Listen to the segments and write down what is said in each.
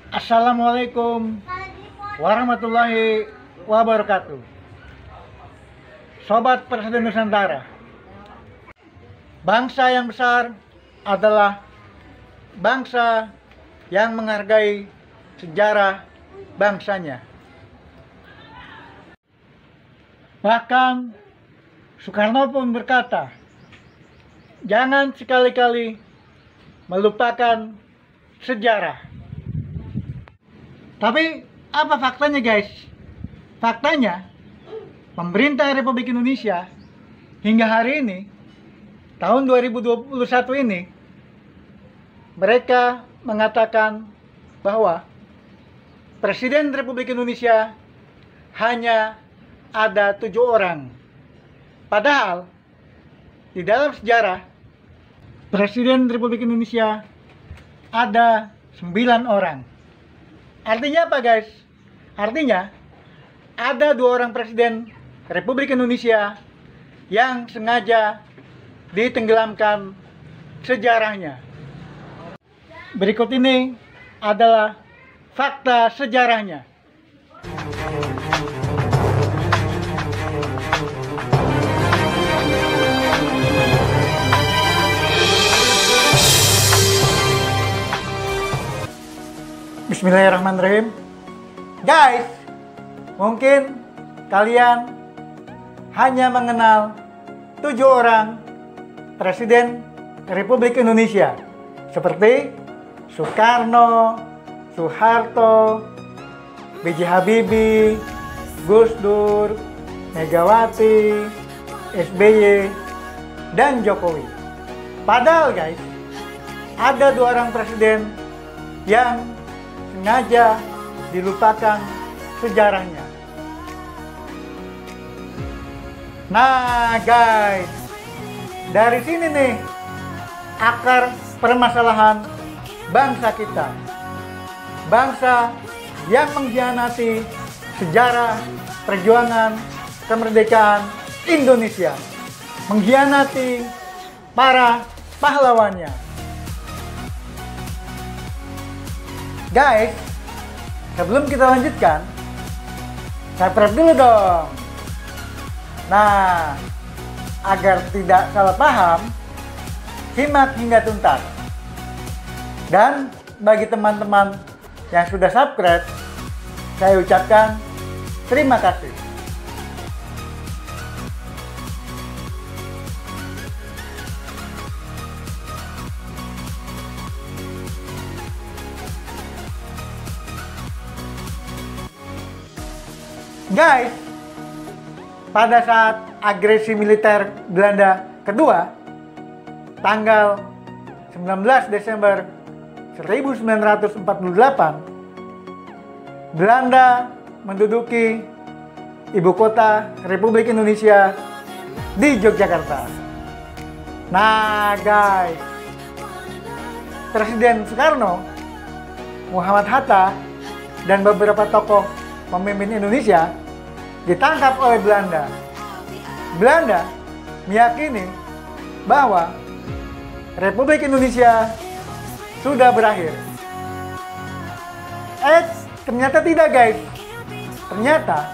Assalamualaikum warahmatullahi wabarakatuh. Sobat Presiden Nusantara, bangsa yang besar adalah bangsa yang menghargai sejarah bangsanya. Bahkan Soekarno pun berkata, jangan sekali-kali melupakan sejarah. Tapi apa faktanya guys? Faktanya, pemerintah Republik Indonesia hingga hari ini, tahun 2021 ini, mereka mengatakan bahwa Presiden Republik Indonesia hanya ada 7 orang. Padahal di dalam sejarah Presiden Republik Indonesia ada 9 orang. Artinya apa guys? Artinya ada 2 orang Presiden Republik Indonesia yang sengaja ditenggelamkan sejarahnya. Berikut ini adalah fakta sejarahnya. Bismillahirrahmanirrahim. Guys, mungkin kalian hanya mengenal 7 orang Presiden Republik Indonesia seperti Soekarno, Soeharto, B.J. Habibie, Gus Dur, Megawati, SBY, dan Jokowi. Padahal guys, ada 2 orang presiden yang sengaja dilupakan sejarahnya. Nah guys, dari sini nih akar permasalahan bangsa kita. Bangsa yang mengkhianati sejarah perjuangan kemerdekaan Indonesia, mengkhianati para pahlawannya. Guys, sebelum kita lanjutkan, subscribe dulu dong. Nah, agar tidak salah paham, simak hingga tuntas. Dan bagi teman-teman yang sudah subscribe, saya ucapkan terima kasih. Guys, pada saat agresi militer Belanda kedua, tanggal 19 Desember 1948, Belanda menduduki ibu kota Republik Indonesia di Yogyakarta. Nah guys, Presiden Soekarno, Muhammad Hatta, dan beberapa tokoh pemimpin Indonesia ditangkap oleh Belanda. Belanda meyakini bahwa Republik Indonesia sudah berakhir. Ternyata tidak guys. Ternyata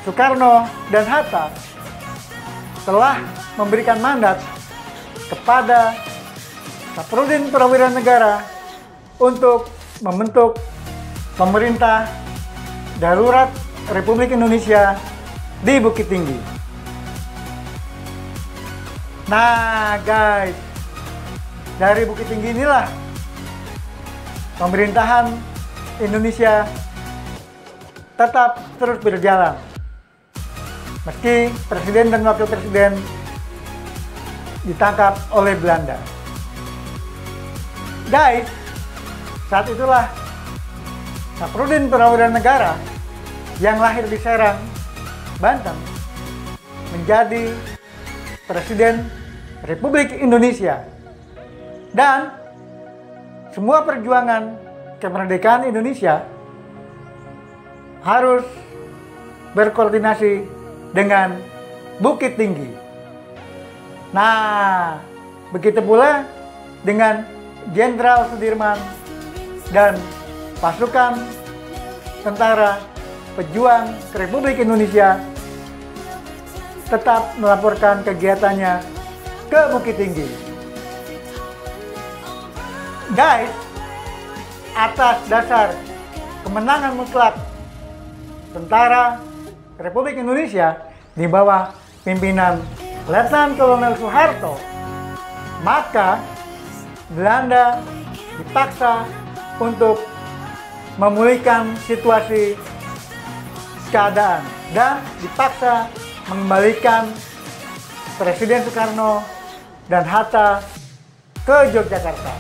Soekarno dan Hatta telah memberikan mandat kepada Saprodin Perwira Negara untuk membentuk pemerintah darurat Republik Indonesia di Bukit Tinggi. Nah guys, dari Bukit Tinggi inilah pemerintahan Indonesia tetap terus berjalan meski presiden dan wakil presiden ditangkap oleh Belanda. Guys, saat itulah Saprodin Perwira Negara yang lahir di Serang, Banten, menjadi Presiden Republik Indonesia. Dan semua perjuangan kemerdekaan Indonesia harus berkoordinasi dengan Bukit Tinggi. Nah, begitu pula dengan Jenderal Sudirman dan pasukan tentara pejuang Republik Indonesia tetap melaporkan kegiatannya ke Bukit Tinggi. Guys, atas dasar kemenangan mutlak tentara Republik Indonesia di bawah pimpinan Letnan Kolonel Soeharto, maka Belanda dipaksa untuk memulihkan situasi keadaan dan dipaksa mengembalikan Presiden Soekarno dan Hatta ke Yogyakarta.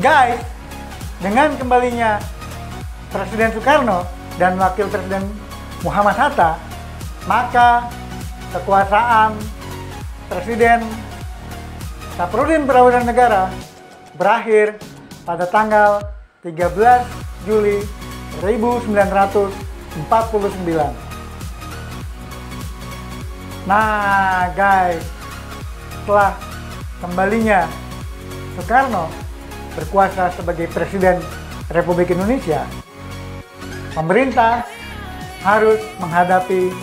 Guys, dengan kembalinya Presiden Soekarno dan Wakil Presiden Muhammad Hatta, maka kekuasaan Presiden Saprodin Prawira Negara berakhir pada tanggal 13 Juli 1949. Nah guys, setelah kembalinya Soekarno berkuasa sebagai Presiden Republik Indonesia, pemerintah harus menghadapi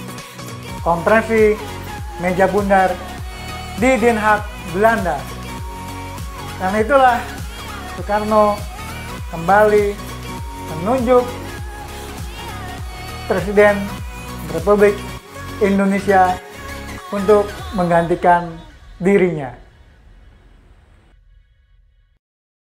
konferensi meja bundar di Den Haag, Belanda. Karena itulah Soekarno kembali menunjuk Presiden Republik Indonesia untuk menggantikan dirinya.